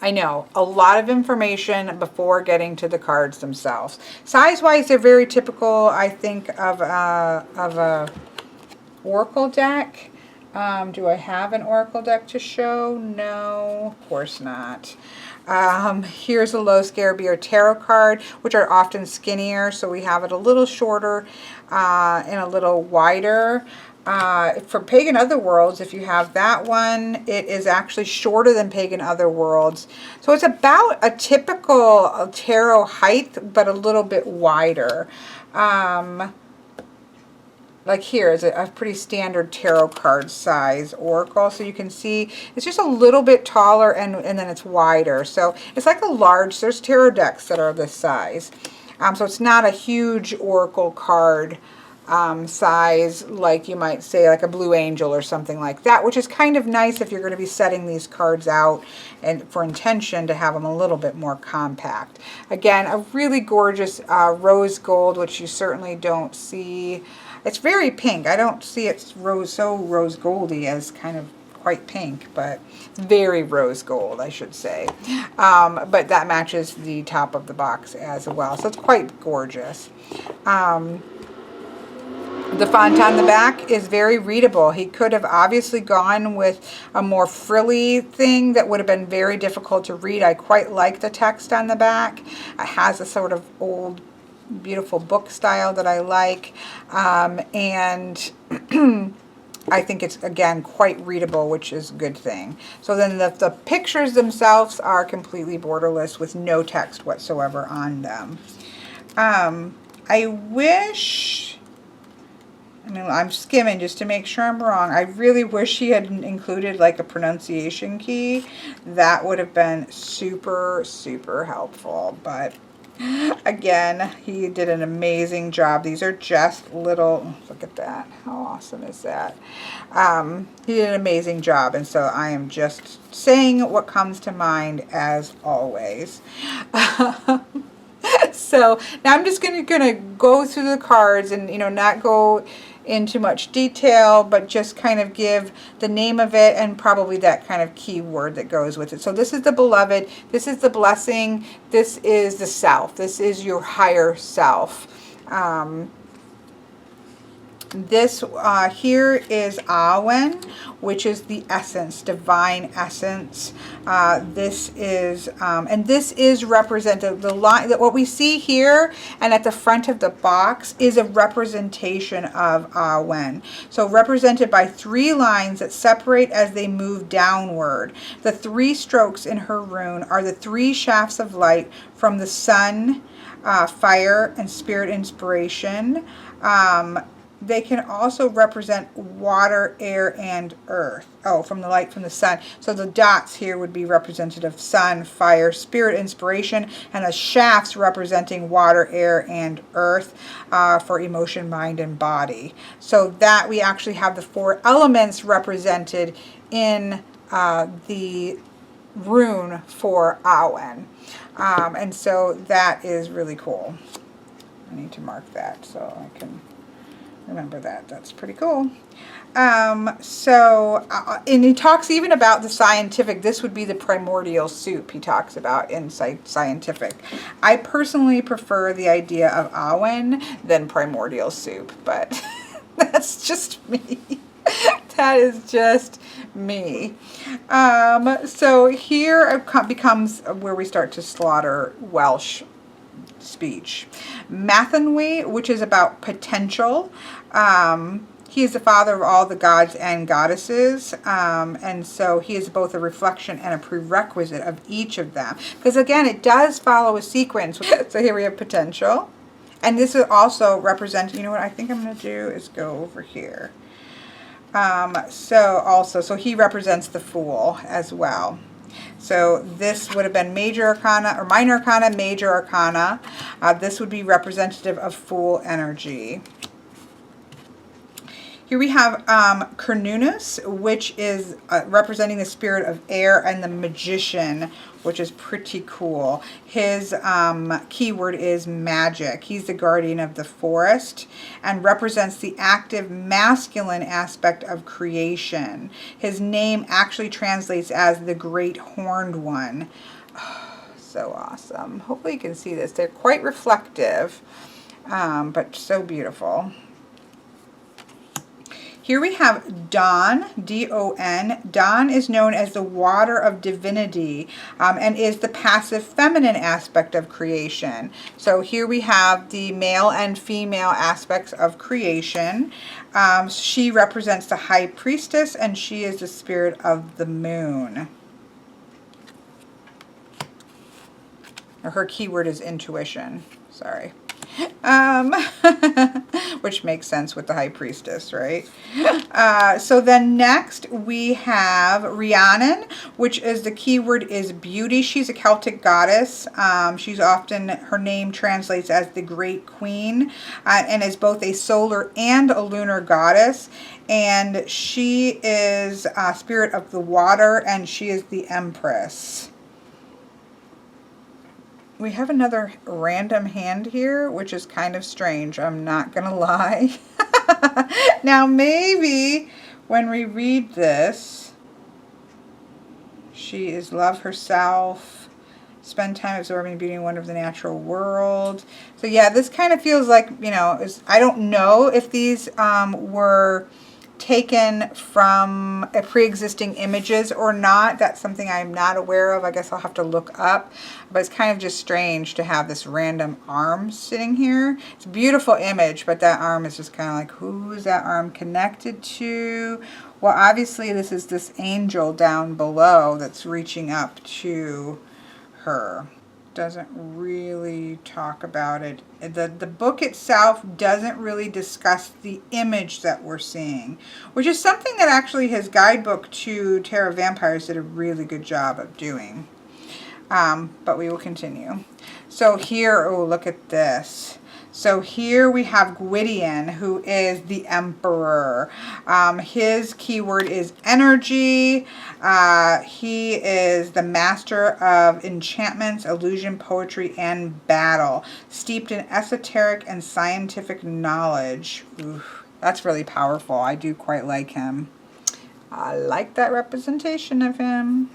I know, a lot of information before getting to the cards themselves. Size-wise, they're very typical, I think, of a Oracle deck. Do I have an Oracle deck to show? No, of course not. Here's a Low Scarabeer tarot card, which are often skinnier, so we have it a little shorter and a little wider. For Pagan Otherworlds, if you have that one, it is actually shorter than Pagan Otherworlds. So it's about a typical tarot height, but a little bit wider. Like here is a pretty standard tarot card size oracle. So you can see it's just a little bit taller and then it's wider. So it's like a large, there's tarot decks that are this size. So it's not a huge oracle card size, like you might say like a Blue Angel or something like that, which is kind of nice if you're going to be setting these cards out and for intention to have them a little bit more compact. Again, a really gorgeous rose gold, which you certainly don't see. It's very pink. I don't see it so rose goldy as kind of quite pink, but very rose gold, I should say. But that matches the top of the box as well, so it's quite gorgeous. The font on the back is very readable. He could have obviously gone with a more frilly thing that would have been very difficult to read. I quite like the text on the back. It has a sort of old, beautiful book style that I like. And I think it's, again, quite readable, which is a good thing. So then the pictures themselves are completely borderless with no text whatsoever on them. I wish... I mean, I'm skimming just to make sure I'm wrong. I really wish he had included like a pronunciation key. That would have been super, super helpful. But again, he did an amazing job. These are just little, look at that. How awesome is that? He did an amazing job. And so I am just saying what comes to mind as always. So now I'm just gonna go through the cards and, you know, not go into much detail, but just kind of give the name of it and probably that kind of keyword that goes with it. So this is the beloved, this is the blessing, this is the self, this is your higher self. This here is Awen, which is the essence, divine essence. This is, and this is represented, the line, that what we see here and at the front of the box is a representation of Awen. So represented by 3 lines that separate as they move downward. The 3 strokes in her rune are the 3 shafts of light from the sun, fire, and spirit inspiration. They can also represent water, air, and earth. Oh, from the light from the sun. So the dots here would be representative of sun, fire, spirit, inspiration, and the shafts representing water, air, and earth for emotion, mind, and body. So that we actually have the 4 elements represented in the rune for Awen. And so that is really cool. I need to mark that so I can remember that. That's pretty cool. And he talks even about the scientific. This would be the primordial soup he talks about in scientific. I personally prefer the idea of Awen than primordial soup, but that's just me. That is just me. So here it becomes where we start to slaughter Welsh speech. Mathenwy, which is about potential. He is the father of all the gods and goddesses, and so he is both a reflection and a prerequisite of each of them. Because again, it does follow a sequence. So here we have potential. And this is also represent, you know what I think I'm going to do is go over here. So he represents the Fool as well. So this would have been major arcana or minor arcana, major arcana. This would be representative of Fool energy. Here we have Cernunnos, which is representing the spirit of air, and the magician, which is pretty cool. His keyword is magic. He's the guardian of the forest and represents the active masculine aspect of creation. His name actually translates as the Great Horned One. Oh, so awesome. Hopefully you can see this. They're quite reflective, but so beautiful. Here we have Dawn, D-O-N. Dawn is known as the water of divinity, and is the passive feminine aspect of creation. So here we have the male and female aspects of creation. She represents the high priestess, and she is the spirit of the moon. Her keyword is intuition. Sorry. Which makes sense with the high priestess, right? So then next we have Rhiannon, which is the keyword is beauty. She's a Celtic goddess. She's often, her name translates as the Great Queen, and is both a solar and a lunar goddess. And she is a spirit of the water, and she is the Empress. We have another random hand here, which is kind of strange. I'm not going to lie. Now, maybe when we read this, she is love herself, spend time absorbing the beauty and wonder of the natural world. So yeah, this kind of feels like, you know, I don't know if these were taken from pre-existing images or not. That's something I'm not aware of. I guess I'll have to look up. But it's kind of just strange to have this random arm sitting here. It's a beautiful image, but that arm is just kind of like, who is that arm connected to? Well, obviously this is this angel down below that's reaching up to her. Doesn't really talk about it. The book itself doesn't really discuss the image that we're seeing, which is something that actually his guidebook to Tarot Vampires did a really good job of doing. But we will continue. So here, oh, look at this. So here we have Gwydion, who is the Emperor. His keyword is energy. He is the master of enchantments, illusion, poetry, and battle, steeped in esoteric and scientific knowledge. Oof, that's really powerful. I do quite like him. I like that representation of him.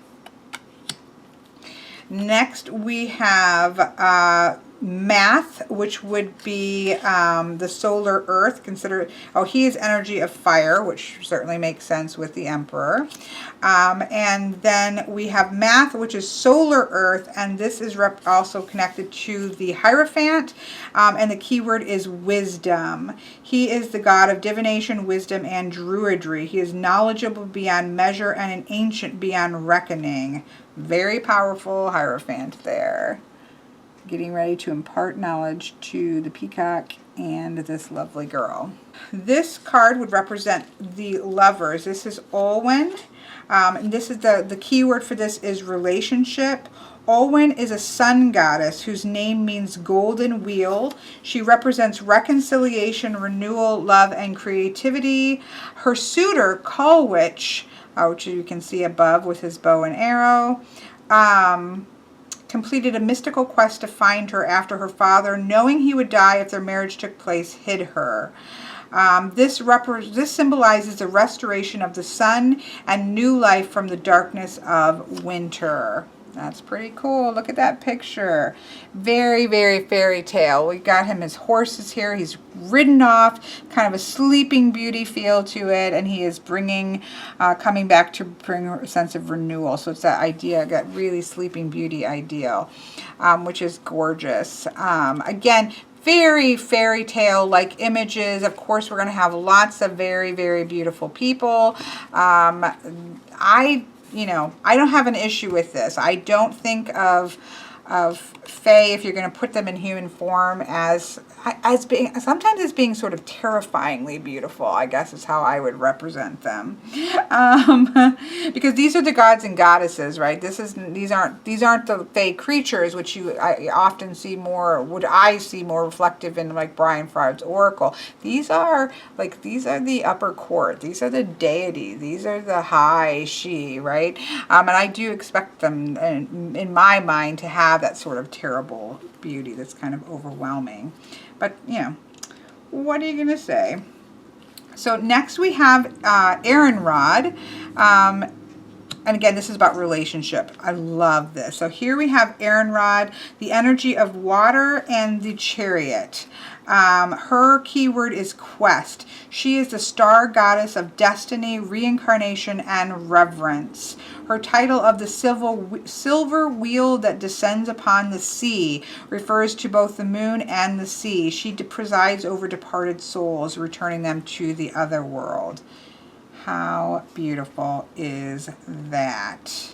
Next we have Math, which would be the solar earth. He is energy of fire, which certainly makes sense with the Emperor. And then we have Math, which is solar earth, and this is also connected to the Hierophant, and the keyword is wisdom. He is the god of divination, wisdom, and druidry. He is knowledgeable beyond measure and an ancient beyond reckoning. Very powerful Hierophant there. Getting ready to impart knowledge to the peacock and this lovely girl. This card would represent the lovers. This is Olwen. And this is the keyword for this is relationship. Olwen is a sun goddess whose name means golden wheel. She represents reconciliation, renewal, love, and creativity. Her suitor, Kulwich, which you can see above with his bow and arrow, completed a mystical quest to find her after her father, knowing he would die if their marriage took place, hid her. This symbolizes the restoration of the sun and new life from the darkness of winter. That's pretty cool. Look at that picture. Very, very fairy tale. We got him, his horses here. He's ridden off, kind of a sleeping beauty feel to it, and he is coming back to bring a sense of renewal. So it's that idea, that really sleeping beauty ideal, which is gorgeous. Again, very fairy tale like images. Of course, we're going to have lots of very, very beautiful people. I don't have an issue with this. I don't think of Fae, if you're going to put them in human form, as being, sometimes as being sort of terrifyingly beautiful, I guess is how I would represent them. Because these are the gods and goddesses, right? These aren't the Fae creatures, which I often see more, would I see more reflective in like Brian Froud's Oracle. These are the upper court. These are the deity. These are the high she, right? And I do expect them, in my mind, to have that sort of terrible beauty that's kind of overwhelming. But, you know, what are you going to say? So next we have Aaronrod. And again, this is about relationship. I love this. So here we have Aaronrod, the energy of water and the chariot. Her keyword is quest. She is the star goddess of destiny, reincarnation, and reverence. Her title of the silver wheel that descends upon the sea refers to both the moon and the sea. She presides over departed souls, returning them to the other world. How beautiful is that?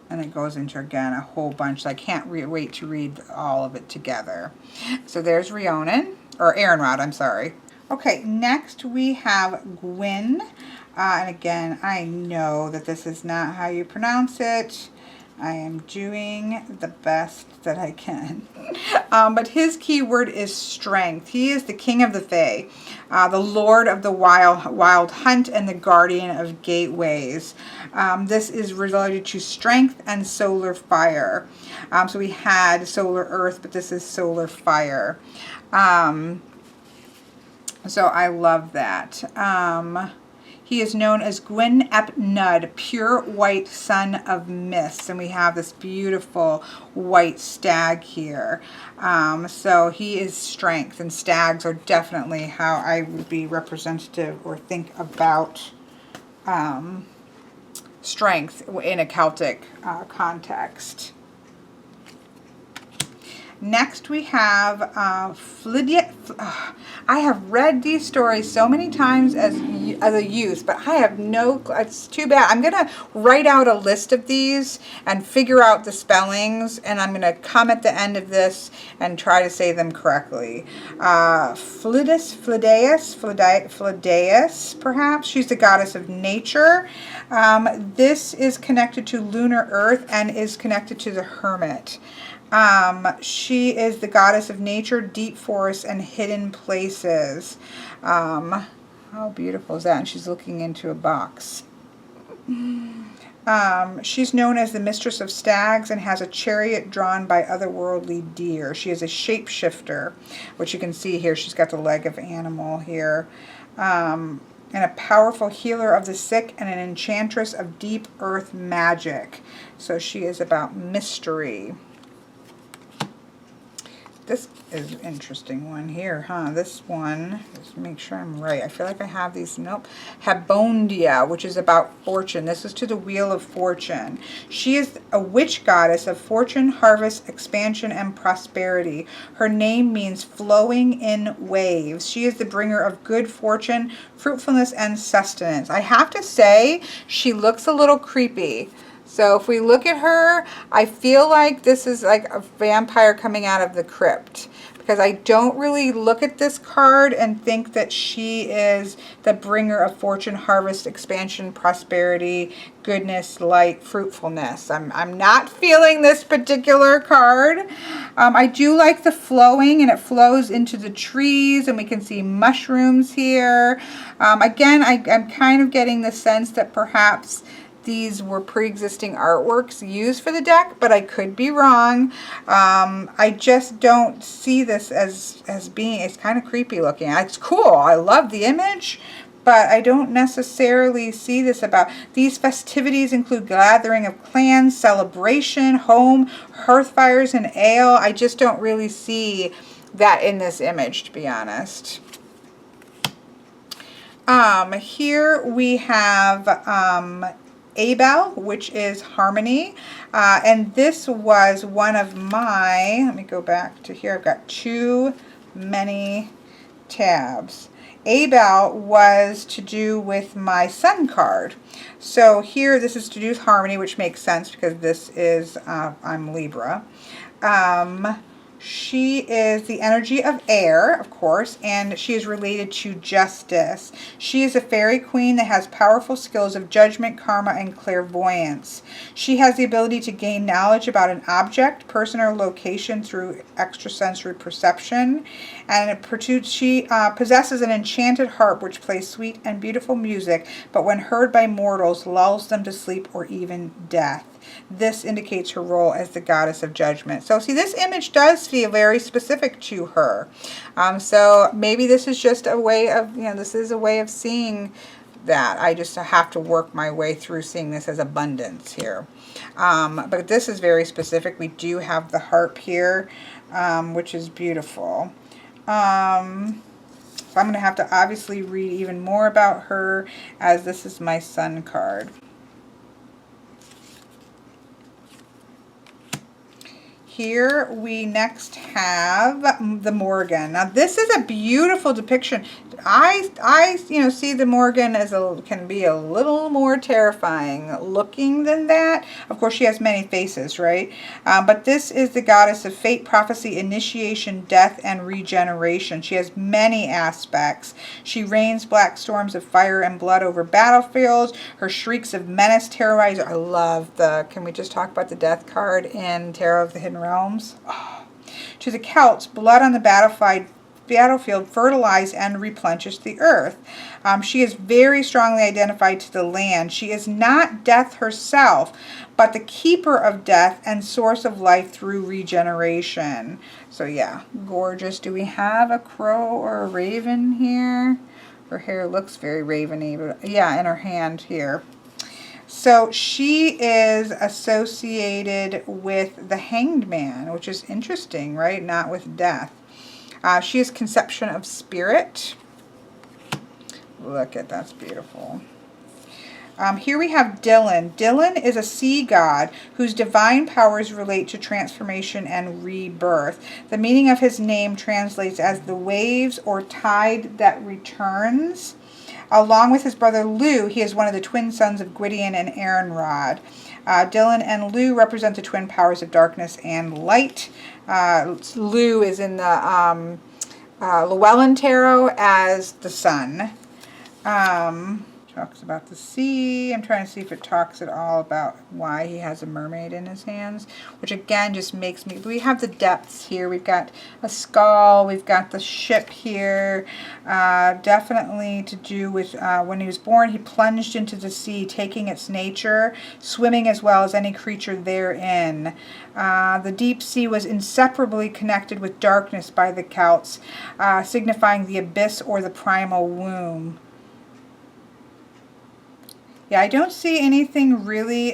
And it goes into, again, a whole bunch. I can't wait to read all of it together. So there's Rhiannon, or Aaronrod, I'm sorry. Okay, next we have Gwyn. And again, I know that this is not how you pronounce it. I am doing the best that I can. But his keyword is strength. He is the king of the Fae, the lord of the wild hunt, and the guardian of gateways. This is related to strength and solar fire. So we had solar earth, but this is solar fire. So I love that. He is known as Gwyn ep Nud, pure white son of mist. And we have this beautiful white stag here. So he is strength, and stags are definitely how I would be representative or think about strength in a Celtic context. Next we have Flydia. I have read these stories so many times as a youth, but I have no, it's too bad. I'm going to write out a list of these and figure out the spellings, and I'm going to come at the end of this and try to say them correctly. Flydeus, perhaps. She's the goddess of nature. This is connected to lunar earth and is connected to the hermit. She is the goddess of nature, deep forests, and hidden places. How beautiful is that? And she's looking into a box. She's known as the mistress of stags and has a chariot drawn by otherworldly deer. She is a shapeshifter, which you can see here. She's got the leg of animal here. And a powerful healer of the sick and an enchantress of deep earth magic. So she is about mystery. This is an interesting one here, huh? This one, let's make sure I'm right. I feel like I have these, nope. Habondia, which is about fortune. This is to the Wheel of Fortune. She is a witch goddess of fortune, harvest, expansion, and prosperity. Her name means flowing in waves. She is the bringer of good fortune, fruitfulness, and sustenance. I have to say, she looks a little creepy. So if we look at her, I feel like this is like a vampire coming out of the crypt, because I don't really look at this card and think that she is the bringer of fortune, harvest, expansion, prosperity, goodness, light, fruitfulness. I'm not feeling this particular card. I do like the flowing, and it flows into the trees, and we can see mushrooms here. Again, I'm kind of getting the sense that perhaps these were pre-existing artworks used for the deck, but I could be wrong. I just don't see this as being, it's kind of creepy looking. It's cool. I love the image, but I don't necessarily see this about. These festivities include gathering of clans, celebration, home, hearth fires, and ale. I just don't really see that in this image, to be honest. Here we have Abel, which is harmony, and this was one of my, let me go back to here, I've got too many tabs. Abel was to do with my sun card. So here, this is to do with harmony, which makes sense because this is, I'm Libra. She is the energy of air, of course, and she is related to justice. She is a fairy queen that has powerful skills of judgment, karma, and clairvoyance. She has the ability to gain knowledge about an object, person, or location through extrasensory perception. And she possesses an enchanted harp which plays sweet and beautiful music, but when heard by mortals, lulls them to sleep or even death. This indicates her role as the goddess of judgment. So see, this image does feel very specific to her. So maybe this is just a way of, this is a way of seeing that. I just have to work my way through seeing this as abundance here. But this is very specific. We do have the harp here, which is beautiful. So I'm going to have to obviously read even more about her, as this is my sun card. Here we next have the Morgan. Now this is a beautiful depiction. I see the Morgan as can be a little more terrifying looking than that. Of course, she has many faces, right? But this is the goddess of fate, prophecy, initiation, death, and regeneration. She has many aspects. She rains black storms of fire and blood over battlefields. Her shrieks of menace terrorize. I love can we just talk about the death card in Tarot of the Hidden Realms? Oh. To the Celts, blood on the battlefield fertilized and replenished the earth. She is very strongly identified to the land. She is not death herself, but the keeper of death and source of life through regeneration. So yeah, gorgeous. Do we have a crow or a raven here? Her hair looks very raveny, but yeah, in her hand here. So she is associated with the Hanged Man, which is interesting, right? Not with death. She is conception of spirit. Look at that's beautiful. Here we have Dylan. Dylan is a sea god whose divine powers relate to transformation and rebirth. The meaning of his name translates as the waves or tide that returns. Along with his brother Lugh, he is one of the twin sons of Gwydion and Aaronrod. Dylan and Lugh represent the twin powers of darkness and light. Lugh is in the Llewellyn Tarot as the sun. Talks about the sea. I'm trying to see if it talks at all about why he has a mermaid in his hands, which again just makes me, we have the depths here. We've got a skull, we've got the ship here, definitely to do with when he was born, he plunged into the sea, taking its nature, swimming as well as any creature therein. The deep sea was inseparably connected with darkness by the Celts, signifying the abyss or the primal womb. Yeah, I don't see anything really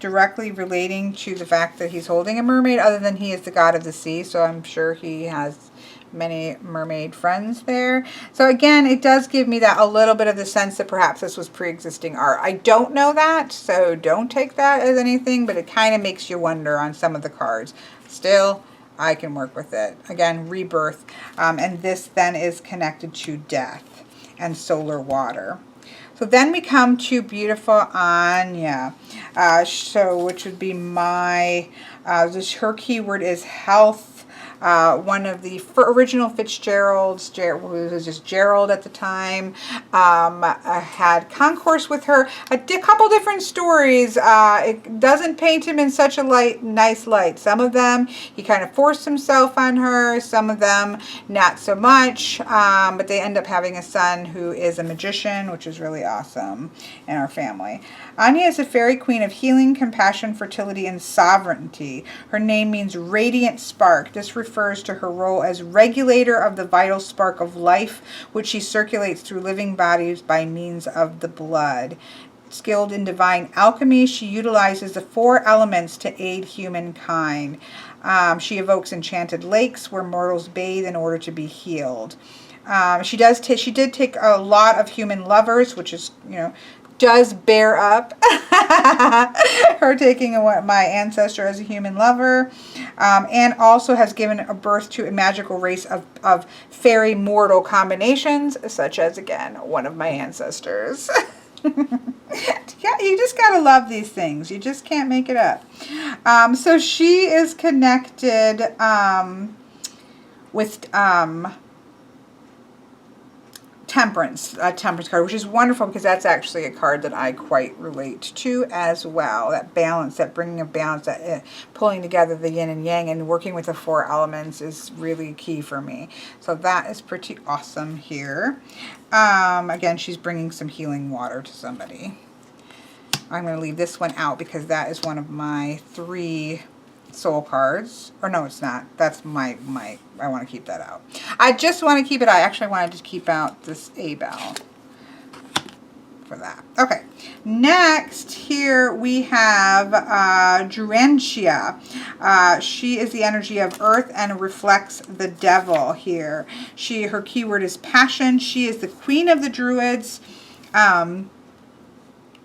directly relating to the fact that he's holding a mermaid, other than he is the god of the sea, so I'm sure he has many mermaid friends there. So again, it does give me that a little bit of the sense that perhaps this was pre-existing art. I don't know that, so don't take that as anything, but it kind of makes you wonder on some of the cards. Still, I can work with it. Again, rebirth, and this then is connected to death and solar water. So then we come to beautiful Anya, which would be my, her keyword is health. One of the original Fitzgeralds, who was just Gerald at the time, had concourse with her. A couple different stories. It doesn't paint him in such a nice light. Some of them, he kind of forced himself on her. Some of them, not so much. But they end up having a son who is a magician, which is really awesome in our family. Anya is a fairy queen of healing, compassion, fertility, and sovereignty. Her name means radiant spark. This refers to her role as regulator of the vital spark of life, which she circulates through living bodies by means of the blood. Skilled in divine alchemy, she utilizes the 4 elements to aid humankind. She evokes enchanted lakes where mortals bathe in order to be healed. She did take a lot of human lovers, which is, does bear up her taking my ancestor as a human lover, and also has given a birth to a magical race of fairy mortal combinations, such as, again, one of my ancestors. Yeah, you just gotta love these things. You just can't make it up. So she is connected with Temperance, Temperance card, which is wonderful because that's actually a card that I quite relate to as well. That balance, that bringing of balance, that pulling together the yin and yang and working with the 4 elements is really key for me. So that is pretty awesome here. Again, she's bringing some healing water to somebody. I'm going to leave this one out because that is one of my 3 soul cards. Or no, it's not. That's my I want to keep that out. I just want to keep it out. Actually, I wanted to keep out this A-Bell for that. Okay. Next, here we have Druentia. She is the energy of earth and reflects the devil here. Her keyword is passion. She is the queen of the druids.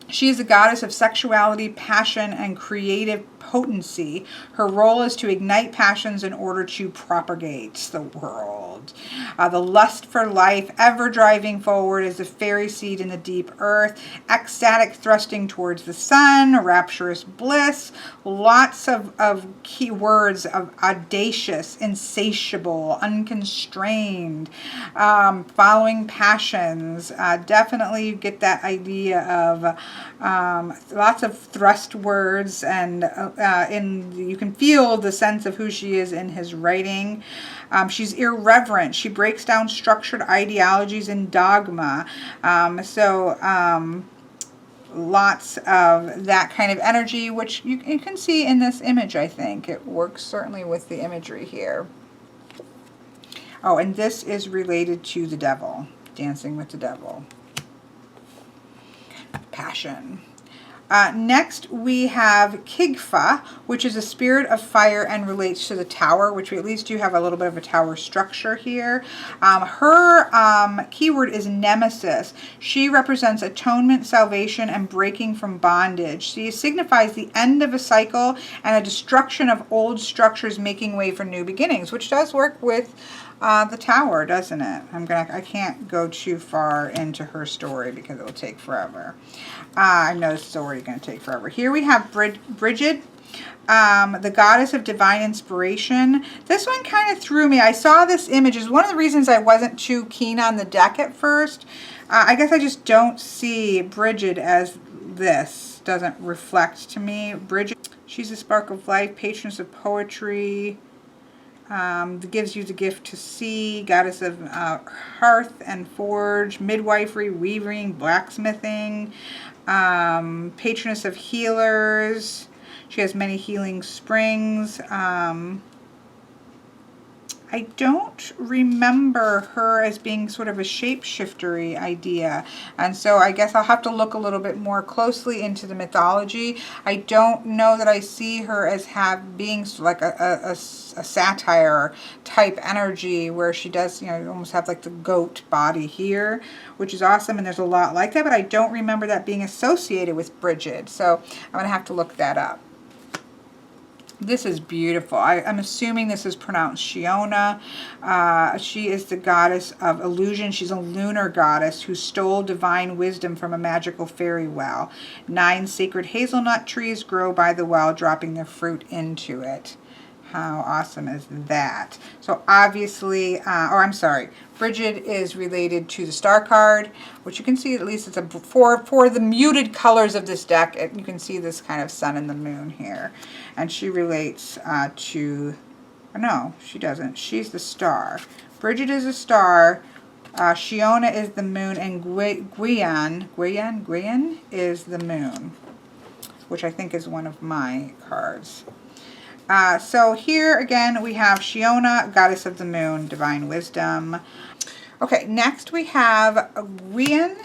She is a goddess of sexuality, passion, and creative potency. Her role is to ignite passions in order to propagate the world. The lust for life, ever driving forward as a fairy seed in the deep earth, ecstatic thrusting towards the sun, rapturous bliss, lots of key words of audacious, insatiable, unconstrained, following passions. Definitely you get that idea of lots of thrust words, and you can feel the sense of who she is in his writing. She's irreverent. She breaks down structured ideologies and dogma. Lots of that kind of energy, which you can see in this image, I think. It works certainly with the imagery here. Oh, and this is related to the devil, dancing with the devil. Passion. Next, we have Kigfa, which is a spirit of fire and relates to the tower, which we at least do have a little bit of a tower structure here. Her keyword is nemesis. She represents atonement, salvation, and breaking from bondage. She signifies the end of a cycle and a destruction of old structures, making way for new beginnings, which does work with the tower, doesn't it? I can't go too far into her story because it will take forever. I know this is already going to take forever. Here we have Bridget, the goddess of divine inspiration. This one kind of threw me. I saw this image. Is one of the reasons I wasn't too keen on the deck at first. I guess I just don't see Bridget as this. Doesn't reflect to me. Bridget, she's a spark of life, patroness of poetry. That gives you the gift to see, goddess of hearth and forge, midwifery, weaving, blacksmithing, patroness of healers. She has many healing springs. I don't remember her as being sort of a shapeshiftery idea. And so I guess I'll have to look a little bit more closely into the mythology. I don't know that I see her as being like a satire type energy where she does, you almost have like the goat body here, which is awesome. And there's a lot like that, but I don't remember that being associated with Bridget. So I'm going to have to look that up. This is beautiful. I'm assuming this is pronounced Shiona. She is the goddess of illusion. She's a lunar goddess who stole divine wisdom from a magical fairy well. 9 sacred hazelnut trees grow by the well, dropping their fruit into it. How awesome is that? So obviously, Bridget is related to the star card, which you can see at least it's for the muted colors of this deck. You can see this kind of sun and the moon here. And she relates no, she doesn't. She's the star. Bridget is a star. Shiona is the moon, and Gwian is the moon, which I think is one of my cards. So here again we have Shiona, goddess of the moon, divine wisdom. Okay, next we have Gwian,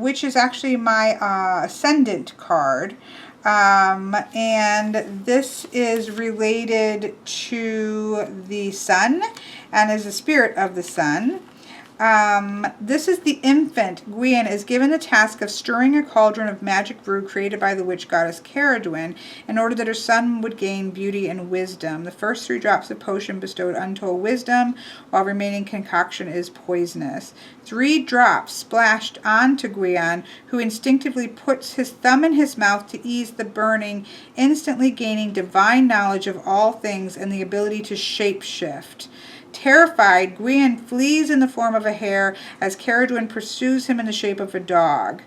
which is actually my ascendant card. And this is related to the sun and is the spirit of the sun. This is the infant. Gwion is given the task of stirring a cauldron of magic brew created by the witch goddess Caradwyn in order that her son would gain beauty and wisdom. The first 3 drops of potion bestowed untold wisdom, while remaining concoction is poisonous. 3 drops splashed onto Gwion, who instinctively puts his thumb in his mouth to ease the burning, instantly gaining divine knowledge of all things and the ability to shapeshift. Terrified, Gwion flees in the form of a hare as Caradwyn pursues him in the shape of a dog.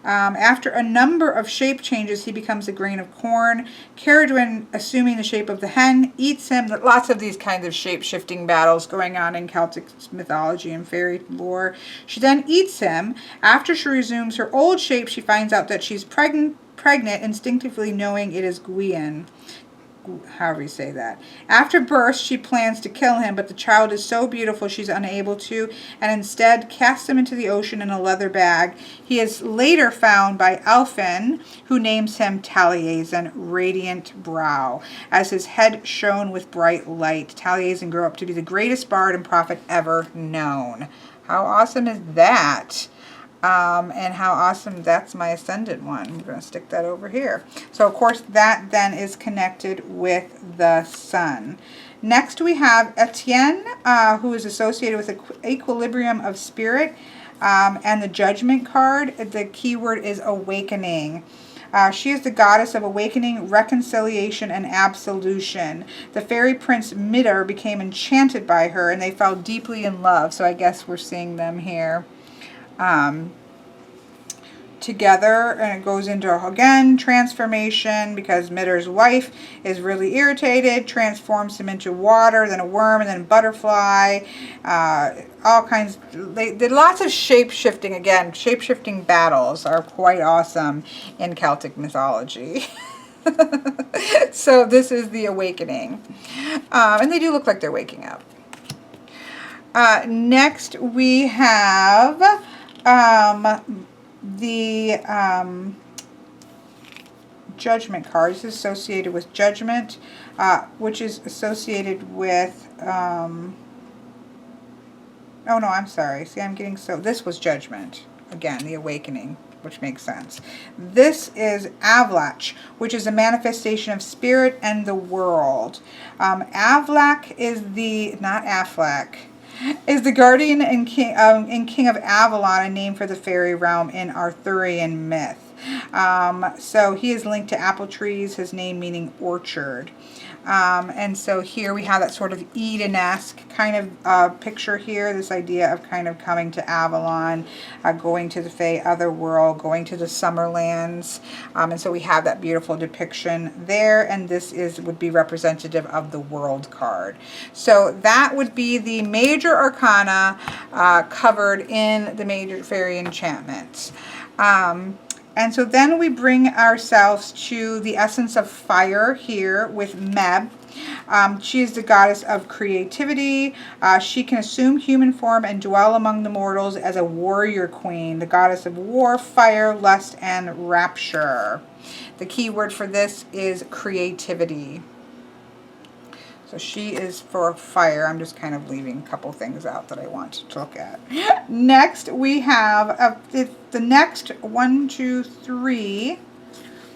After a number of shape changes, he becomes a grain of corn. Caradwyn, assuming the shape of the hen, eats him. Lots of these kinds of shape-shifting battles going on in Celtic mythology and fairy lore. She then eats him. After she resumes her old shape, she finds out that she's pregnant, instinctively knowing it is Gwion. However you say that. After birth, she plans to kill him, but the child is so beautiful she's unable to, and instead casts him into the ocean in a leather bag. He is later found by Elfin, who names him Taliesin, Radiant Brow, as his head shone with bright light. Taliesin grew up to be the greatest bard and prophet ever known. How awesome is that? And how awesome, that's my Ascendant one. I'm going to stick that over here. So, of course, that then is connected with the sun. Next, we have Etienne, who is associated with equilibrium of spirit, and the Judgment card. The keyword is awakening. She is the goddess of awakening, reconciliation, and absolution. The fairy prince Midder became enchanted by her, and they fell deeply in love. So I guess we're seeing them here together, and it goes into, again, transformation, because Midder's wife is really irritated, transforms him into water, then a worm, and then a butterfly, all kinds. They did lots of shape-shifting. Again, shape-shifting battles are quite awesome in Celtic mythology. So this is the awakening, and they do look like they're waking up. Next we have the Judgment card. This is associated with Judgment, which is associated with, oh no, I'm sorry. See, I'm getting this was Judgment. Again, the awakening, which makes sense. This is Avlach, which is a manifestation of spirit and the world. Avlach is not Affleck, is the guardian and king of Avalon, a name for the fairy realm in Arthurian myth. So he is linked to apple trees, his name meaning orchard. And so here we have that sort of Eden-esque kind of picture here, this idea of kind of coming to Avalon, going to the Fae Otherworld, going to the Summerlands. And so we have that beautiful depiction there, and this would be representative of the World card. So that would be the major arcana covered in the major fairy enchantments. And so then we bring ourselves to the essence of fire here with Meb. She is the goddess of creativity. She can assume human form and dwell among the mortals as a warrior queen, the goddess of war, fire, lust, and rapture. The key word for this is creativity. So she is for fire. I'm just kind of leaving a couple things out that I want to look at. Next, we have the next 1, 2, 3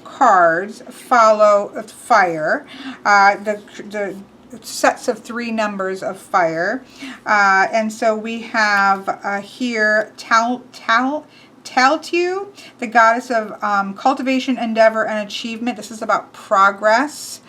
cards follow fire. The sets of 3 numbers of fire. And so we have here Taltu, the goddess of cultivation, endeavor, and achievement. This is about progress.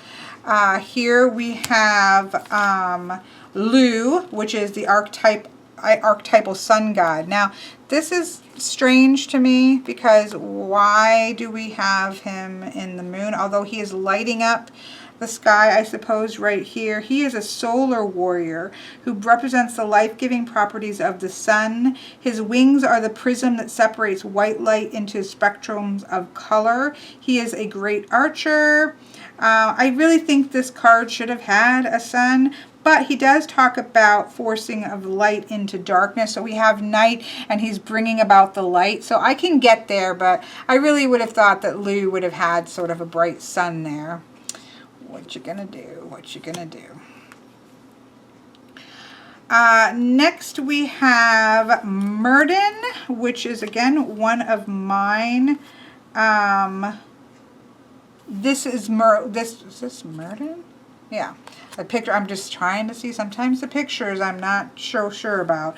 Here we have Lu, which is the archetypal sun god. Now, this is strange to me, because why do we have him in the moon? Although he is lighting up the sky, I suppose, right here. He is a solar warrior who represents the life-giving properties of the sun. His wings are the prism that separates white light into spectrums of color. He is a great archer. I really think this card should have had a sun, but he does talk about forcing of light into darkness. So we have night, and he's bringing about the light. So I can get there, but I really would have thought that Lu would have had sort of a bright sun there. What you gonna do? What you gonna do? Next we have Murden, which is again one of mine. This is is this Murden? Yeah. A picture, I'm just trying to see. Sometimes the pictures I'm not so sure about.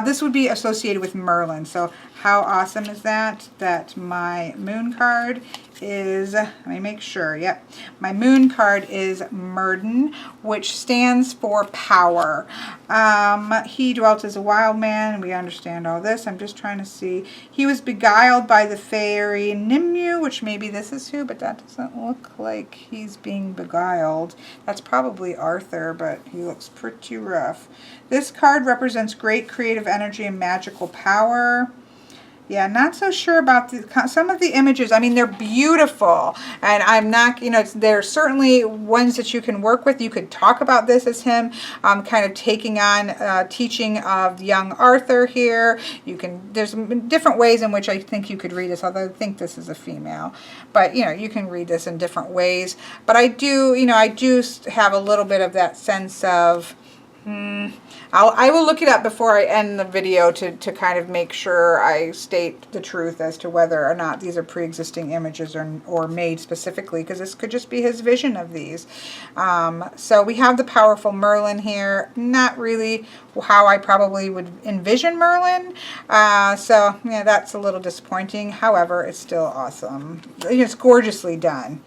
This would be associated with Merlin. So how awesome is that? That my moon card is, let me make sure, yep. My moon card is Murden, which stands for power. He dwelt as a wild man. We understand all this. I'm just trying to see. He was beguiled by the Faerie Enchantments, which maybe this is who, but that doesn't look like he's being beguiled. That's probably Arthur, but he looks pretty rough. This card represents great creative energy and magical power. Yeah, not so sure about some of the images. I mean, they're beautiful, and I'm not, you know, they're certainly ones that you can work with. You could talk about this as him kind of taking on teaching of young Arthur here. You can, there's different ways in which I think you could read this, although I think this is a female. But, you know, you can read this in different ways. But I do, you know, I do have a little bit of that sense of, I will look it up before I end the video to kind of make sure I state the truth as to whether or not these are pre-existing images or made specifically, because this could just be his vision of these. So we have the powerful Merlin here. Not really how I probably would envision Merlin. So yeah, that's a little disappointing. However, it's still awesome. It's gorgeously done.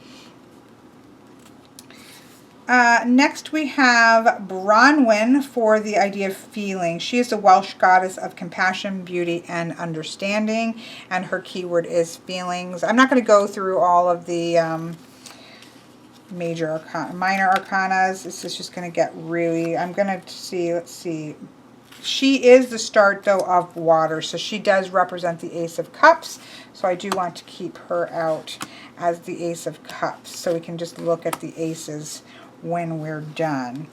Next we have Bronwyn for the idea of feeling. She is the Welsh goddess of compassion, beauty, and understanding, and her keyword is feelings. I'm not going to go through all of the minor arcanas. This is just going to get really, I'm going to see, let's see. She is the start, though, of water, so she does represent the Ace of Cups, so I do want to keep her out as the Ace of Cups, so we can just look at the aces when we're done.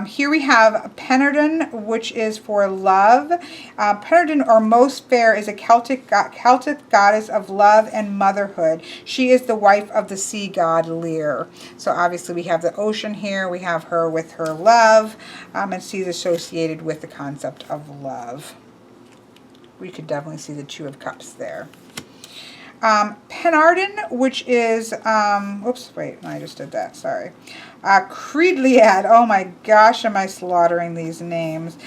Here we have Penardun, which is for love. Penardun, or Most Fair, is a Celtic goddess of love and motherhood. She is the wife of the sea god Lear. So obviously we have the ocean here. We have her with her love, and she's associated with the concept of love. We could definitely see the Two of Cups there. Penardun, which is, oops, wait, I just did that, sorry. Creedliad, oh my gosh, am I slaughtering these names.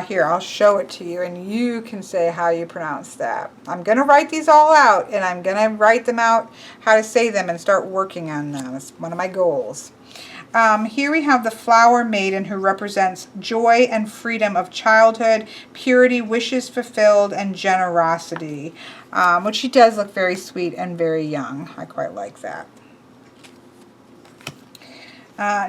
Here, I'll show it to you, and you can say how you pronounce that. I'm going to write these all out, and I'm going to write them out, how to say them, and start working on them. It's one of my goals. Here we have the Flower Maiden, who represents joy and freedom of childhood, purity, wishes fulfilled, and generosity. Which she does look very sweet and very young. I quite like that.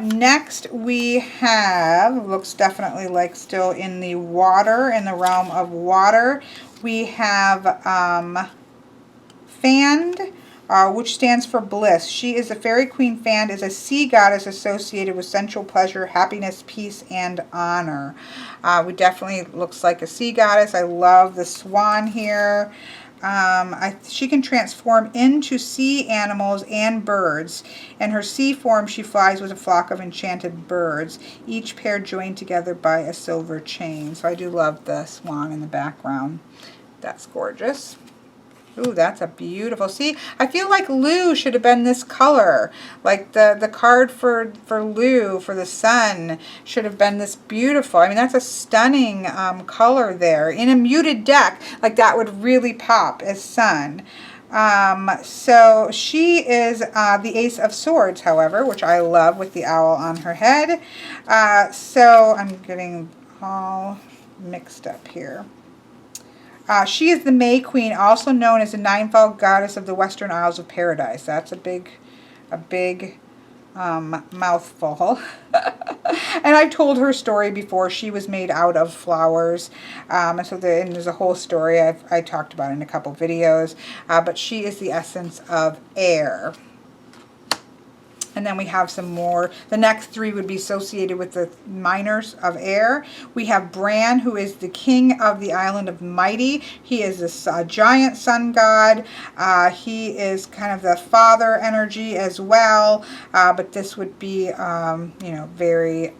Next we have, looks definitely like still in the water, in the realm of water. We have Fand, which stands for bliss. She is the fairy queen. Fand is a sea goddess associated with sensual pleasure, happiness, peace, and honor. We definitely looks like a sea goddess. I love the swan here. She can transform into sea animals and birds. In her sea form, she flies with a flock of enchanted birds, each pair joined together by a silver chain. So I do love the swan in the background. That's gorgeous. Ooh, that's a beautiful. See, I feel like Lou should have been this color. Like the card for Lou, for the sun, should have been this beautiful. I mean, that's a stunning color there. In a muted deck, like that would really pop as sun. So she is the Ace of Swords, however, which I love with the owl on her head. So I'm getting all mixed up here. She is the May Queen, also known as the Ninefold Goddess of the Western Isles of Paradise. That's a big mouthful. And I've told her story before. She was made out of flowers. And so there's a whole story I talked about in a couple videos. But she is the essence of air. And then we have some more. The next three would be associated with the minors of air. We have Bran, who is the king of the island of Mighty. He is a giant sun god. He is kind of the father energy as well. But this would be, you know, very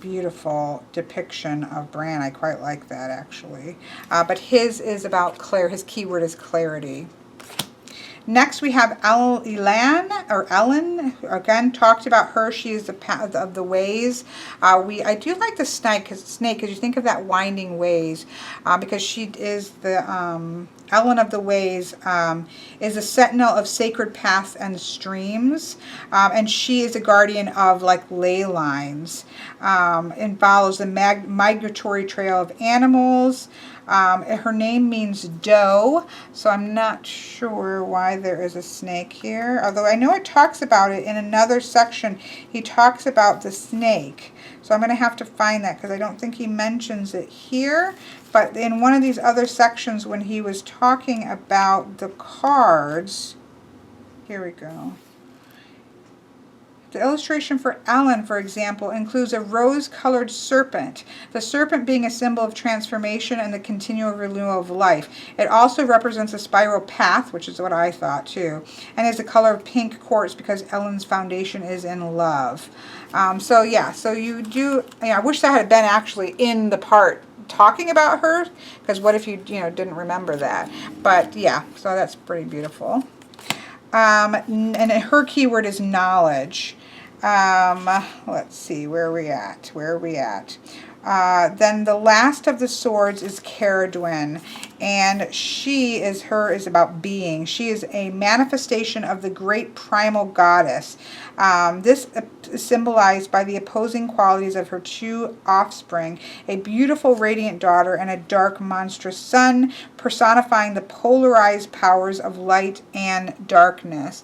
beautiful depiction of Bran. I quite like that, actually. But his is about his keyword is clarity. Next, we have Ellen, again, talked about her. She is the path of the ways. I do like the snake, because you think of that winding ways, because she is the Ellen of the ways, is a sentinel of sacred paths and streams, and she is a guardian of like ley lines, and follows the migratory trail of animals. Her name means doe, so I'm not sure why there is a snake here, although I know it talks about it in another section. He talks about the snake, so I'm going to have to find that because I don't think he mentions it here, but in one of these other sections when he was talking about the cards, here we go. The illustration for Ellen, for example, includes a rose-colored serpent, the serpent being a symbol of transformation and the continual renewal of life. It also represents a spiral path, which is what I thought too, and is the color of pink quartz because Ellen's foundation is in love. So yeah, so you do, I wish that had been actually in the part talking about her, because what if you didn't remember that? But yeah, so that's pretty beautiful. And her keyword is knowledge. Let's see, where are we at? Then the last of the swords is Caradwyn, and she is about being. She is a manifestation of the great primal goddess. This is symbolized by the opposing qualities of her two offspring, a beautiful radiant daughter and a dark monstrous son, personifying the polarized powers of light and darkness.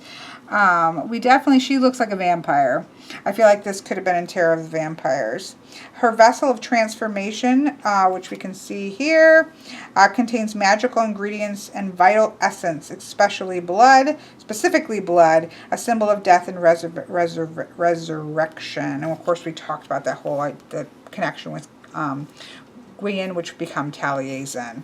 She looks like a vampire. I feel like this could have been in Terror of the Vampires. Her vessel of transformation, which we can see here, contains magical ingredients and vital essence, specifically blood, a symbol of death and resurrection. And of course, we talked about that whole the connection with Gwion, which become Taliesin.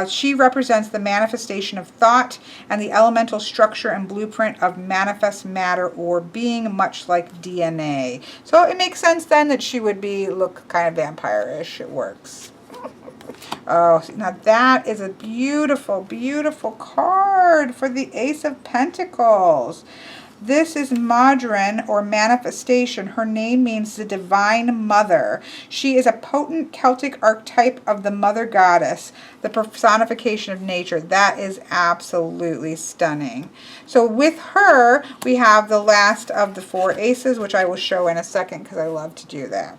She represents the manifestation of thought and the elemental structure and blueprint of manifest matter or being, much like DNA. So it makes sense then that she would look kind of vampire-ish. It works. Oh, now that is a beautiful, beautiful card for the Ace of Pentacles. This is Modron, or manifestation. Her name means the divine mother. She is a potent Celtic archetype of the mother goddess, the personification of nature. That is absolutely stunning. So with her, we have the last of the four aces, which I will show in a second because I love to do that.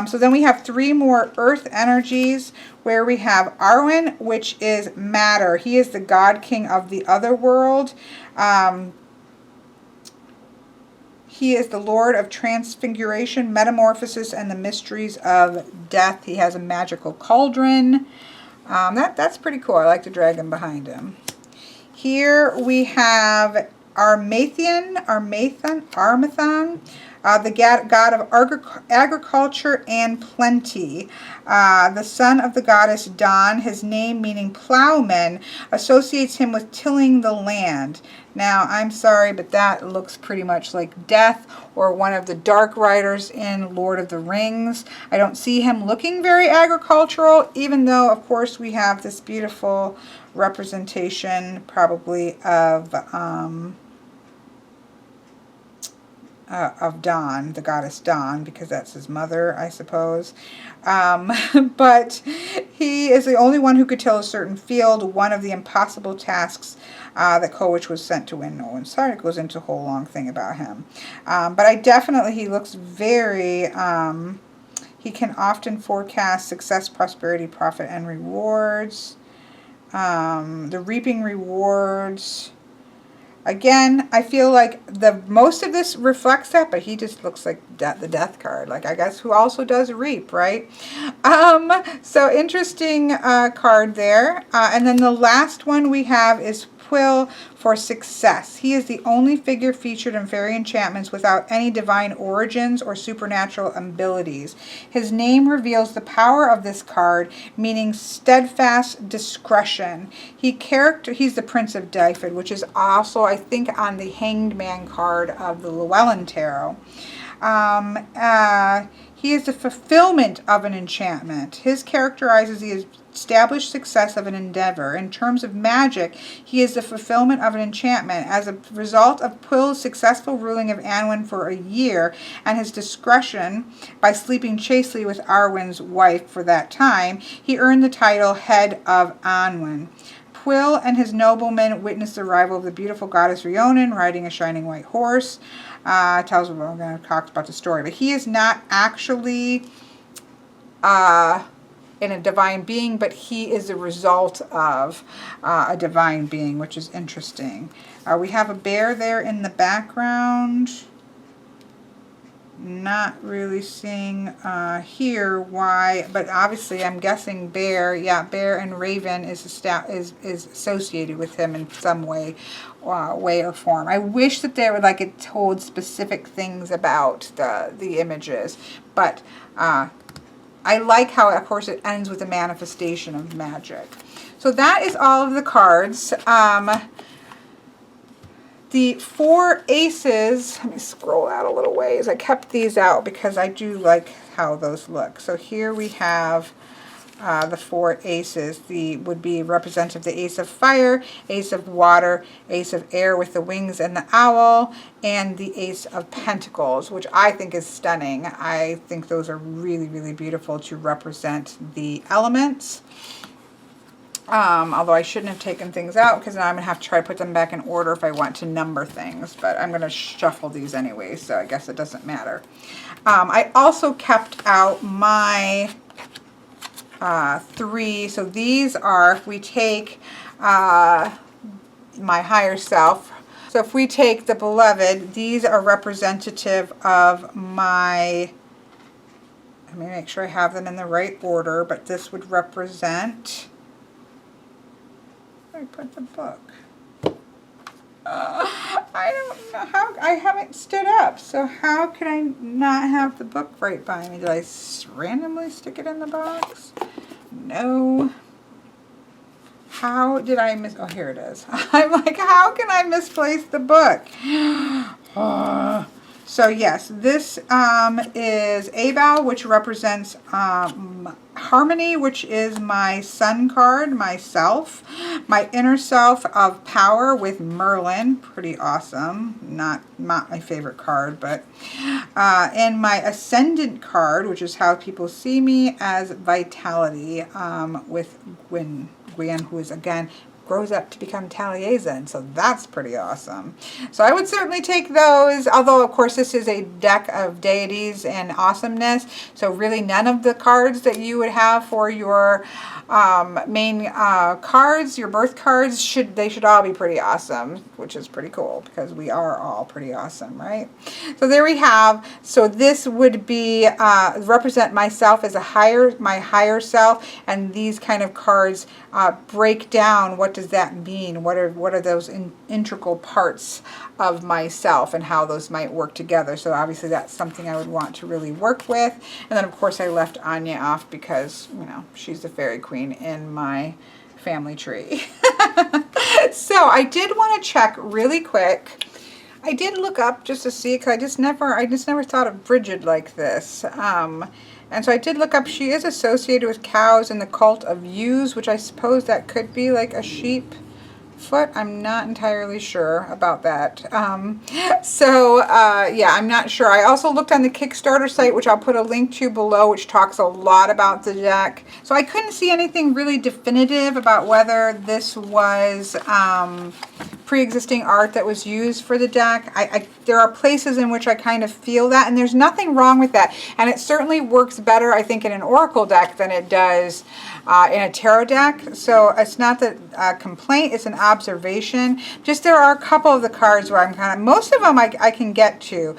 So then we have three more earth energies, where we have Arwen, which is matter. He is the god king of the other world. He is the lord of transfiguration, metamorphosis, and the mysteries of death. He has a magical cauldron. That's pretty cool. I like the dragon behind him. Here we have Armathan, the god of agriculture and plenty. The son of the goddess Dawn, his name meaning plowman, associates him with tilling the land. Now, I'm sorry, but that looks pretty much like death or one of the dark riders in Lord of the Rings. I don't see him looking very agricultural, even though, of course, we have this beautiful representation probably of Dawn, the goddess Dawn, because that's his mother, I suppose. But he is the only one who could till a certain field, one of the impossible tasks that Kowich was sent to win. No, I'm sorry, it goes into a whole long thing about him. But he looks very, he can often forecast success, prosperity, profit, and rewards. The reaping rewards. Again, I feel like most of this reflects that, but he just looks like the death card. Like, I guess who also does reap, right? So interesting card there. And then the last one we have is Quill for success. He is the only figure featured in Faerie Enchantments without any divine origins or supernatural abilities. His name reveals the power of this card, meaning steadfast discretion. He's the Prince of Dyfed, which is also, I think, on the Hanged Man card of the Llewellyn Tarot. He is the fulfillment of an enchantment. His characterizes the established success of an endeavor. In terms of magic, he is the fulfillment of an enchantment. As a result of Pwll's successful ruling of Anwen for a year and his discretion by sleeping chastely with Arwen's wife for that time, he earned the title Head of Anwen. Pwyll and his noblemen witnessed the arrival of the beautiful goddess Rhiannon riding a shining white horse. Tells well, I'm going to talk about the story, but he is not actually in a divine being, but he is the result of a divine being, which is interesting. We have a bear there in the background. Not really seeing here why, but obviously I'm guessing bear. Yeah, bear and raven is associated with him in some way or form. I wish that they would like it told specific things about the images, but I like how, of course, it ends with a manifestation of magic. So that is all of the cards. The 4 aces, let me scroll out a little ways. I kept these out because I do like how those look. So here we have the 4 aces. Would be representative the ace of fire, ace of water, ace of air with the wings and the owl, and the ace of pentacles, which I think is stunning. I think those are really, really beautiful to represent the elements. Although I shouldn't have taken things out because now I'm going to have to try to put them back in order if I want to number things. But I'm going to shuffle these anyway, so I guess it doesn't matter. I also kept out my 3. So these are, if we take my higher self. So if we take the beloved, these are representative of my, let me make sure I have them in the right order, but this would represent, I put the book. I don't know how, I haven't stood up, so how could I not have the book right by me? Did I randomly stick it in the box? No. How did I oh, here it is. I'm like, how can I misplace the book? So yes, this is Abel, which represents Harmony, which is my sun card, myself. My inner self of power with Merlin, pretty awesome. Not my favorite card, but and my ascendant card, which is how people see me, as vitality with Gwen, who is again grows up to become Taliesin, so that's pretty awesome. So I would certainly take those, although of course this is a deck of deities and awesomeness, so really none of the cards that you would have for your main cards, your birth cards, should all be pretty awesome, which is pretty cool because we are all pretty awesome, right? So there we have. So this would be represent myself as my higher self, and these kind of cards break down what does that mean, what are those integral parts of myself and how those might work together. So obviously that's something I would want to really work with. And then of course I left Anya off because, you know, she's the fairy queen in my family tree. So I did want to check really quick. I did look up just to see, because I just never thought of Bridget like this. And so I did look up, she is associated with cows in the cult of ewes, which I suppose that could be like a sheep foot. I'm not entirely sure about that. Yeah, I'm not sure. I also looked on the Kickstarter site, which I'll put a link to below, which talks a lot about the deck. So I couldn't see anything really definitive about whether this was pre-existing art that was used for the deck. There are places in which I kind of feel that, and there's nothing wrong with that. And it certainly works better, I think, in an oracle deck than it does in a tarot deck. So it's not a complaint, it's an observation. Just there are a couple of the cards where I'm kind of, most of them I can get to.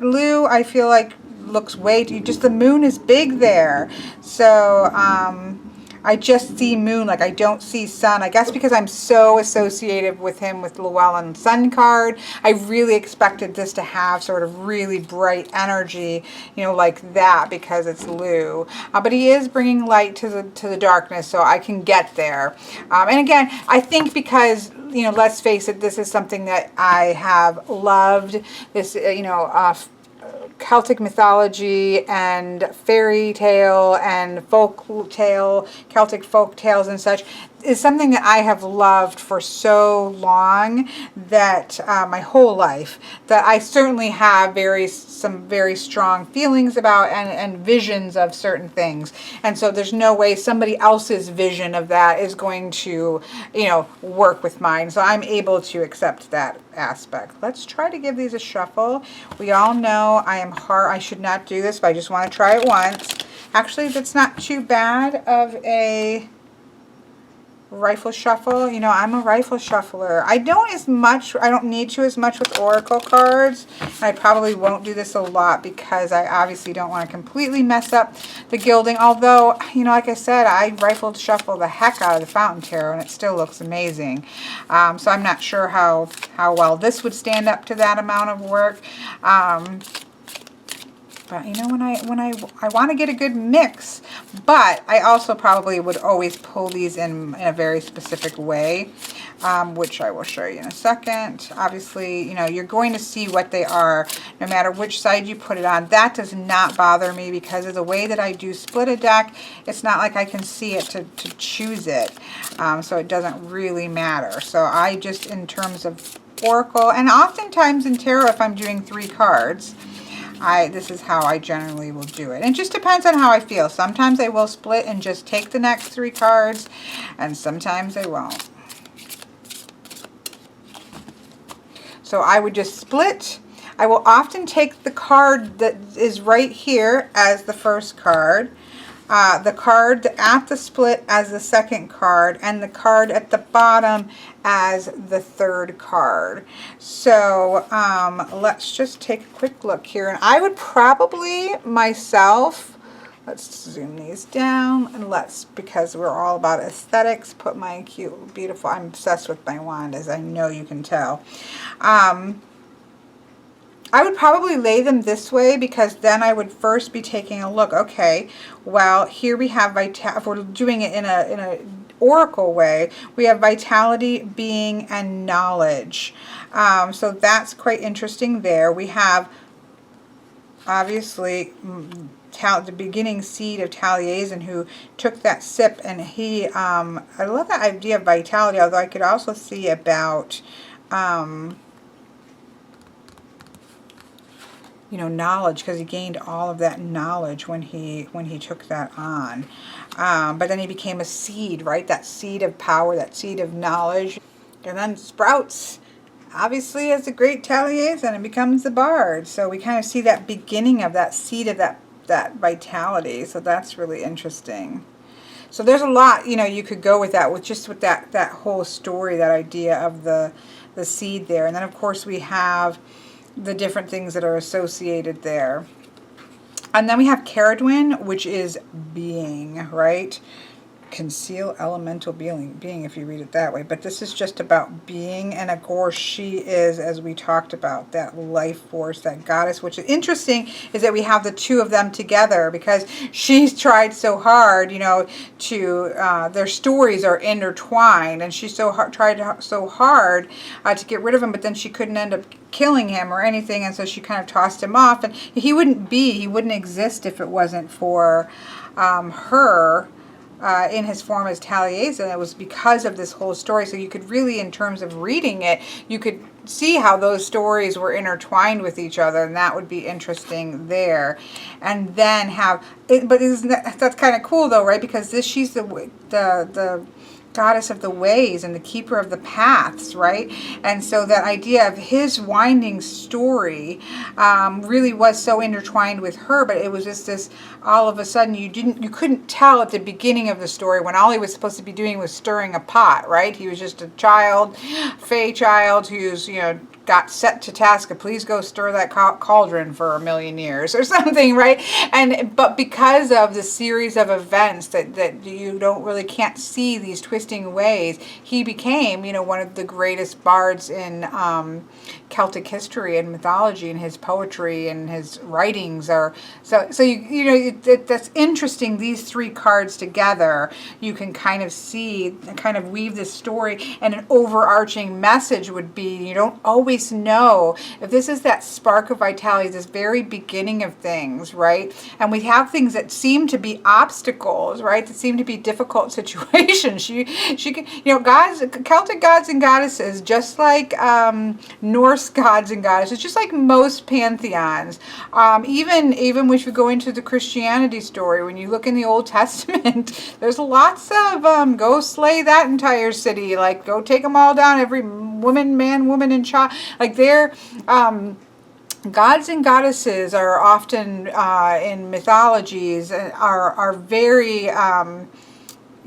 Lou, I feel like looks way too, just the moon is big there. So I just see moon, like I don't see sun. I guess because I'm so associated with him with Llewellyn sun card, I really expected this to have sort of really bright energy, you know, like that, because it's Lou. But he is bringing light to the darkness, so I can get there. And again, I think because, you know, let's face it, this is something that I have loved. This, Celtic mythology and fairy tale and folk tale, Celtic folk tales and such, is something that I have loved for so long, that my whole life, that I certainly have some very strong feelings about and visions of certain things. And so there's no way somebody else's vision of that is going to, work with mine. So I'm able to accept that aspect. Let's try to give these a shuffle. We all know I should not do this, but I just want to try it once. Actually, that's not too bad of a rifle shuffle. I'm a rifle shuffler. I don't need to as much with oracle cards. I probably won't do this a lot because I obviously don't want to completely mess up the gilding. Although, like I said, I rifled shuffle the heck out of the Fountain Tarot and it still looks amazing. So I'm not sure how well this would stand up to that amount of work. But when I want to get a good mix, but I also probably would always pull these in a very specific way, which I will show you in a second. Obviously, you're going to see what they are no matter which side you put it on. That does not bother me because of the way that I do split a deck. It's not like I can see it to choose it, so it doesn't really matter. So I just, in terms of oracle, and oftentimes in tarot, if I'm doing 3 cards, this is how I generally will do it. And it just depends on how I feel. Sometimes I will split and just take the next 3 cards, and sometimes I won't. So I would just split. I will often take the card that is right here as the first card, the card at the split as the second card, and the card at the bottom as the third card. So let's just take a quick look here. And I would probably myself, let's zoom these down, and because we're all about aesthetics, put my cute, beautiful, I'm obsessed with my wand, as I know you can tell. I would probably lay them this way because then I would first be taking a look. Okay, well, here we have if we're doing it in a oracle way, we have vitality, being, and knowledge. So that's quite interesting there. We have obviously the beginning seed of Taliesin, who took that sip, and he I love that idea of vitality, although I could also see about knowledge, because he gained all of that knowledge when he took that on. But then he became a seed, right? That seed of power, that seed of knowledge, and then sprouts, obviously, as a great Taliesin and becomes the bard. So we kind of see that beginning of that seed of that vitality. So that's really interesting. So there's a lot, you could go with that, with that whole story, that idea of the seed there. And then, of course, we have the different things that are associated there. And then we have Caradwyn, which is being, right? Conceal elemental being, if you read it that way. But this is just about being, and of course she is, as we talked about, that life force, that goddess. Which is interesting is that we have the two of them together, because she's tried so hard, to their stories are intertwined, and she tried so hard to get rid of him, but then she couldn't end up killing him or anything, and so she kind of tossed him off, and he wouldn't exist if it wasn't for her in his form as Taliesin. It was because of this whole story. So you could really, in terms of reading it, you could see how those stories were intertwined with each other, and that would be interesting there. And then that's kind of cool though, right? Because she's the goddess of the ways and the keeper of the paths, right? And so that idea of his winding story really was so intertwined with her, but it was just this, all of a sudden you couldn't tell at the beginning of the story, when all he was supposed to be doing was stirring a pot, right? He was just a child, Fae child, who's, got set to task of, please go stir that cauldron for 1,000,000 years or something, right? But because of the series of events that you can't see these twisting ways, he became, one of the greatest bards in Celtic history and mythology, and his poetry and his writings are that's interesting. These 3 cards together, you can kind of see, kind of weave this story, and an overarching message would be, you don't always least know if this is that spark of vitality, this very beginning of things, right? And we have things that seem to be obstacles, right? That seem to be difficult situations. She can, you know, gods, Celtic gods and goddesses, just like Norse gods and goddesses, just like most pantheons. Even if you go into the Christianity story, when you look in the Old Testament, there's lots of go slay that entire city, like go take them all down, every woman, man, woman, and child. Like they're gods and goddesses are often in mythologies are very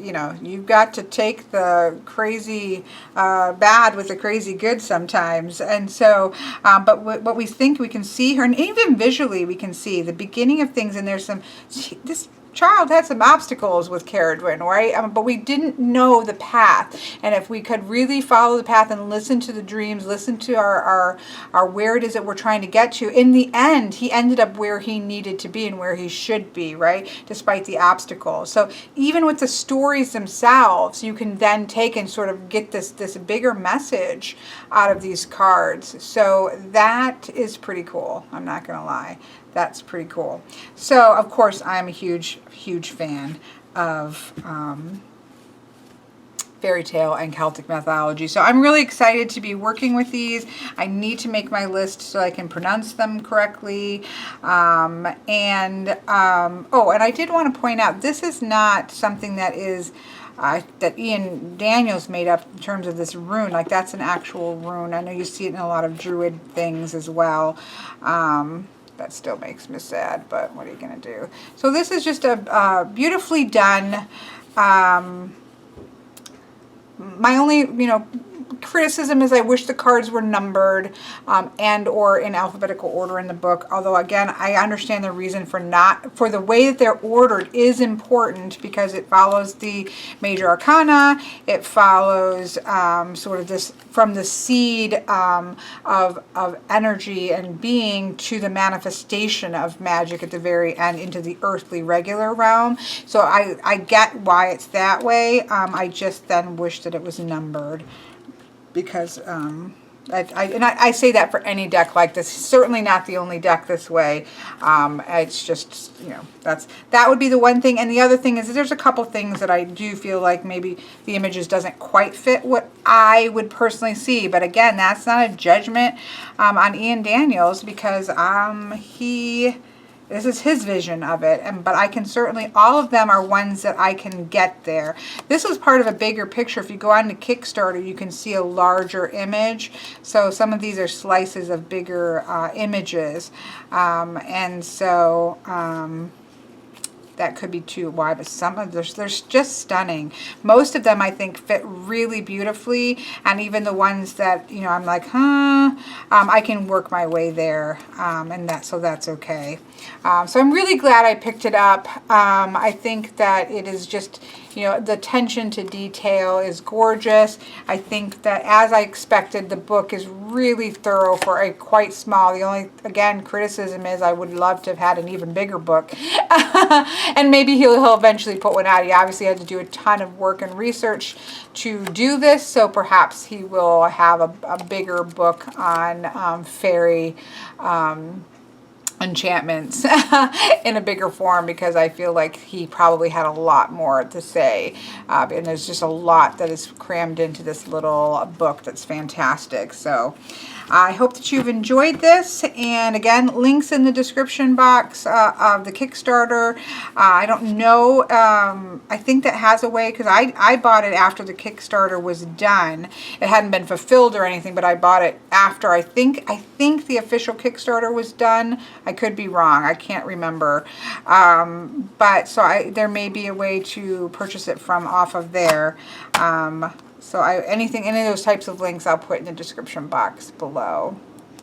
you know, you've got to take the crazy bad with the crazy good sometimes. And so, but what we think we can see her, and even visually we can see the beginning of things, and there's some, this child had some obstacles with Caradwyn, right? But we didn't know the path. And if we could really follow the path and listen to the dreams, listen to our where it is that we're trying to get to, in the end, he ended up where he needed to be and where he should be, right? Despite the obstacles. So even with the stories themselves, you can then take and sort of get this bigger message out of these cards. So that is pretty cool. I'm not going to lie. That's pretty cool. So, of course, I'm a huge fan of fairy tale and Celtic mythology. So I'm really excited to be working with these. I need to make my list so I can pronounce them correctly. Oh, and I did want to point out, this is not something that is that Ian Daniels made up in terms of this rune. Like, that's an actual rune. I know you see it in a lot of druid things as well. That still makes me sad, but what are you going to do? So this is just a beautifully done. My only, criticism is I wish the cards were numbered and or in alphabetical order in the book. Although, again, I understand the reason for the way that they're ordered is important, because it follows the major arcana. It follows sort of this from the seed of energy and being to the manifestation of magic at the very end into the earthly regular realm. So I get why it's that way. I just then wish that it was numbered, because I say that for any deck like this. Certainly not the only deck this way. It's just, that would be the one thing. And the other thing is that there's a couple things that I do feel like maybe the images doesn't quite fit what I would personally see. But again, that's not a judgment on Ian Daniels, because this is his vision of it, but I can certainly, all of them are ones that I can get there. This was part of a bigger picture. If you go on to Kickstarter, you can see a larger image. So some of these are slices of bigger images. And so that could be too wide, but some of they're just stunning. Most of them I think fit really beautifully, and even the ones that I'm like, I can work my way there, and that's okay. So I'm really glad I picked it up. I think that it is just, the attention to detail is gorgeous. I think that, as I expected, the book is really thorough for a quite small. The only, again, criticism is I would love to have had an even bigger book. And maybe he'll eventually put one out. He obviously had to do a ton of work and research to do this, so perhaps he will have a bigger book on Faerie Enchantments in a bigger form, because I feel like he probably had a lot more to say, and there's just a lot that is crammed into this little book that's fantastic. So I hope that you've enjoyed this, and again, links in the description box of the Kickstarter. I don't know, I think that has a way, because I bought it after the Kickstarter was done. It hadn't been fulfilled or anything, but I bought it after. I think the official Kickstarter was done. I could be wrong. I can't remember. But so there may be a way to purchase it from off of there. So any of those types of links I'll put in the description box below.